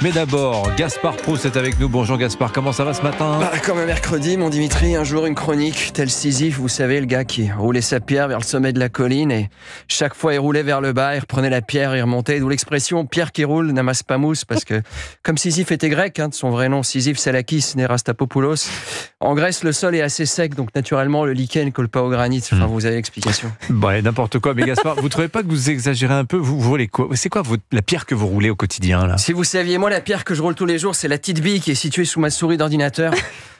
Mais d'abord, Gaspard Proust est avec nous. Bonjour Gaspard, comment ça va ce matin ? Comme un mercredi, mon Dimitri, un jour une chronique, tel Sisyphe, vous savez, le gars qui roulait sa pierre vers le sommet de la colline et chaque fois il roulait vers le bas, il reprenait la pierre, il remontait, d'où l'expression « pierre qui roule n'amasse pas mousse » parce que comme Sisyphe était grec, de son vrai nom Sisyphe Salakis né Rastapopoulos, en Grèce le sol est assez sec, donc naturellement le lichen colle pas au granit, vous avez l'explication. Ouais, n'importe quoi, mais Gaspard, vous trouvez pas que vous exagérez un peu ? Vous roulez quoi ? C'est quoi la pierre que vous roulez au quotidien là ? Si vous saviez, moi la pierre que je roule tous les jours, c'est la petite bille qui est située sous ma souris d'ordinateur.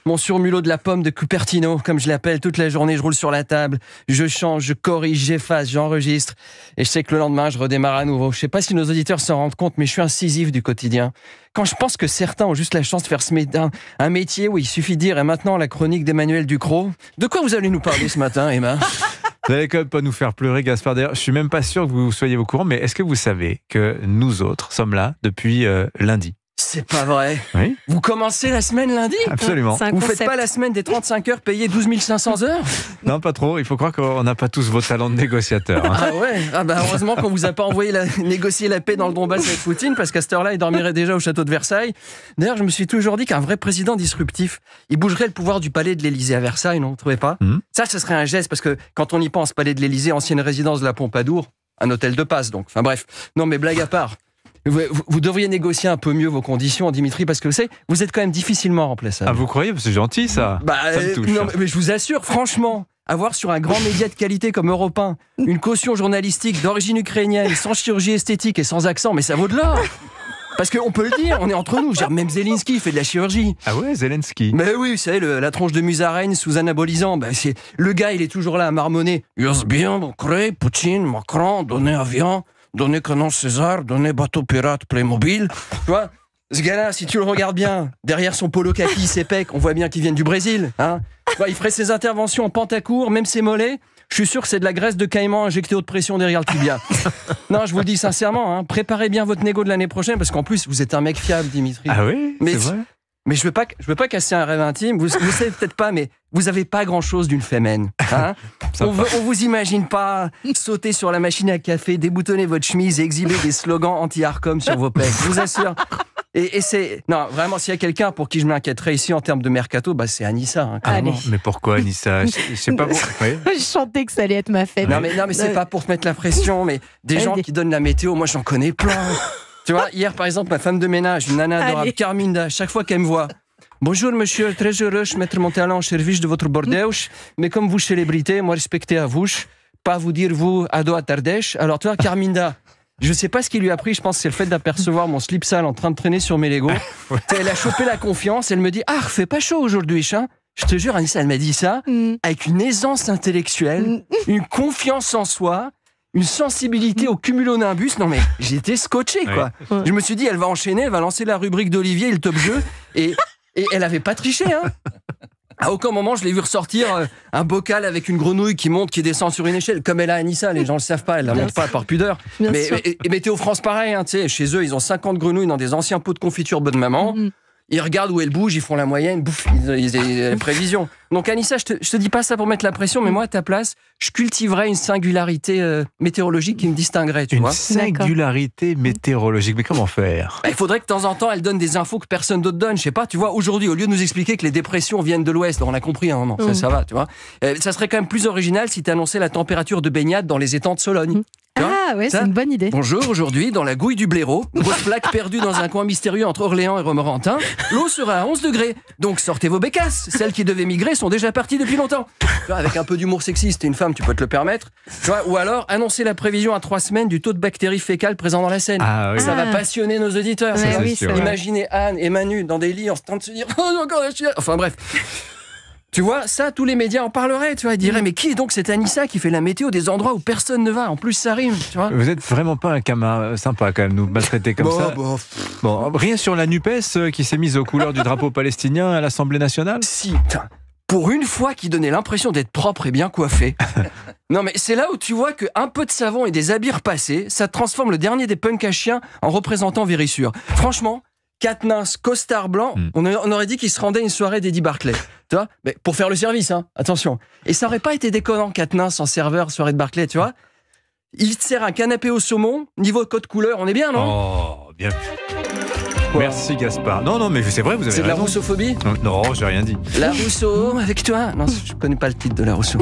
Mon surmulot de la pomme de Cupertino, comme je l'appelle, toute la journée, je roule sur la table, je change, je corrige, j'efface, j'enregistre. Et je sais que le lendemain, je redémarre à nouveau. Je sais pas si nos auditeurs s'en rendent compte, mais je suis un Sisyphe du quotidien. Quand je pense que certains ont juste la chance de faire un métier où il suffit de dire, et maintenant la chronique d'Emmanuel Ducrot. De quoi vous allez nous parler ce matin, Emma ? Vous n'allez quand même pas nous faire pleurer, Gaspard. D'ailleurs, je suis même pas sûr que vous soyez au courant, mais est-ce que vous savez que nous autres sommes là depuis lundi ? C'est pas vrai. Oui. Vous commencez la semaine lundi ? Absolument. Vous faites pas la semaine des 35 heures payées 12 500 heures ? Non, pas trop. Il faut croire qu'on n'a pas tous vos talents de négociateur. Ah ouais. Heureusement qu'on vous a pas envoyé négocier la paix dans le Donbass avec Poutine, parce qu'à cette heure-là, il dormirait déjà au château de Versailles. D'ailleurs, je me suis toujours dit qu'un vrai président disruptif, il bougerait le pouvoir du palais de l'Élysée à Versailles, non ? Vous trouvez pas ? Ça, ce serait un geste, parce que quand on y pense, palais de l'Élysée, ancienne résidence de la Pompadour, un hôtel de passe, donc. Enfin bref. Non, mais blague à part. Vous devriez négocier un peu mieux vos conditions, Dimitri, parce que vous êtes quand même difficilement remplaçable. Ah, vous croyez ? C'est gentil, ça. Ça me touche. Non, mais je vous assure, franchement, avoir sur un grand média de qualité comme Europe 1 une caution journalistique d'origine ukrainienne, sans chirurgie esthétique et sans accent, mais ça vaut de l'or. Parce qu'on peut le dire, on est entre nous. Même Zelensky fait de la chirurgie. Ah ouais, Zelensky. Mais oui, vous savez, la tronche de musaraigne sous anabolisant. Le gars, il est toujours là à marmonner. Bien, Poutine, Macron, donner avion. Donner canon César, donner bateau pirate Playmobil. Tu vois, ce gars-là, si tu le regardes bien, derrière son polo kaki, ses pecs, on voit bien qu'il vient du Brésil. Il ferait ses interventions en pantacourt, même ses mollets. Je suis sûr que c'est de la graisse de caïman injectée haute pression derrière le tibia. Non, je vous le dis sincèrement, préparez bien votre négo de l'année prochaine, parce qu'en plus, vous êtes un mec fiable, Dimitri. Ah oui, c'est vrai. Mais je veux pas casser un rêve intime. Vous savez peut-être pas, mais vous avez pas grand-chose d'une fémène. On vous imagine pas sauter sur la machine à café, déboutonner votre chemise et exhiber des slogans anti-Arcom sur vos pecs. Je vous assure. Et c'est... Non, vraiment, s'il y a quelqu'un pour qui je m'inquiéterais ici en termes de mercato, c'est Anissa. Clairement. Mais pourquoi Anissa ? Je sais pas pourquoi. Oui. Je chantais que ça allait être ma fête. Non, mais c'est pas pour te mettre la pression, mais des gens qui donnent la météo, moi j'en connais plein. Tu vois, hier par exemple, ma femme de ménage, une nana adorable, Carminda, chaque fois qu'elle me voit, bonjour monsieur, très heureux de mettre mon talent au service de votre bordèche, mais comme vous célébrité, moi respectez à vous, pas vous dire vous ado à tardèche. Alors toi, Carminda, je sais pas ce qui lui a pris, je pense que c'est le fait d'apercevoir mon slip sale en train de traîner sur mes Legos. Elle a chopé la confiance, elle me dit, fait pas chaud aujourd'hui, hein. Je te jure, Anissa, elle m'a dit ça, avec une aisance intellectuelle, une confiance en soi, une sensibilité au cumulonimbus. Non mais j'étais scotché quoi. Ouais. Je me suis dit elle va enchaîner, elle va lancer la rubrique d'Olivier et le top jeu et elle avait pas triché À aucun moment je l'ai vu ressortir un bocal avec une grenouille qui descend sur une échelle comme elle a Anissa, les gens le savent pas, elle la monte pas par pudeur. Mais Météo France pareil, chez eux ils ont 50 grenouilles dans des anciens pots de confiture bonne maman. Ils regardent où elles bougent, ils font la moyenne, ils ont les prévisions. Donc Anissa, je te dis pas ça pour mettre la pression, mais moi à ta place, je cultiverais une singularité météorologique qui me distinguerait, tu vois. Une singularité météorologique, mais comment faire ? Il faudrait que de temps en temps, elle donne des infos que personne d'autre donne. Je sais pas, tu vois, aujourd'hui, au lieu de nous expliquer que les dépressions viennent de l'Ouest, on a compris à un moment, ça va, tu vois. Ça serait quand même plus original si tu annonçais la température de baignade dans les étangs de Sologne. Ah ouais, c'est une bonne idée. Bonjour, aujourd'hui, dans la gouille du blaireau, grosse plaque perdue dans un coin mystérieux entre Orléans et Romorantin, l'eau sera à 11 degrés. Donc sortez vos bécasses. Celles qui devaient migrer sont déjà parties depuis longtemps. Avec un peu d'humour sexiste, t'es une femme, tu peux te le permettre. Tu vois, ou alors annoncer la prévision à 3 semaines du taux de bactéries fécales présent dans la Seine. Ça va passionner nos auditeurs. Imaginez Anne et Manu dans des lits en train de se dire « Oh, j'ai encore la chienne !» Enfin bref. Tu vois, ça, tous les médias en parleraient, tu vois, ils diraient, mais qui est donc cette Anissa qui fait la météo des endroits où personne ne va ? En plus, ça rime, tu vois. Vous êtes vraiment pas un camarade sympa, quand même, nous maltraiter comme ça. Bon, rien sur la NUPES qui s'est mise aux couleurs du drapeau palestinien à l'Assemblée nationale ? Si, pour une fois qui donnait l'impression d'être propre et bien coiffé. Non, mais c'est là où tu vois qu'un peu de savon et des habits repassés, ça transforme le dernier des punks à chiens en représentant Vérissure. Franchement, Quatennens, costard blanc, on aurait dit qu'il se rendait une soirée d'Eddie Barclay. Tu vois, mais pour faire le service, attention. Et ça aurait pas été déconnant, Quatennens en serveur, soirée de Barclay, tu vois. Il te sert un canapé au saumon, niveau code couleur, on est bien, non ? Oh, bien vu. Merci Gaspard. Non, mais c'est vrai, vous avez raison. C'est de la roussophobie? Non, j'ai rien dit. La Rousseau avec toi? Non, je connais pas le titre de la Rousseau.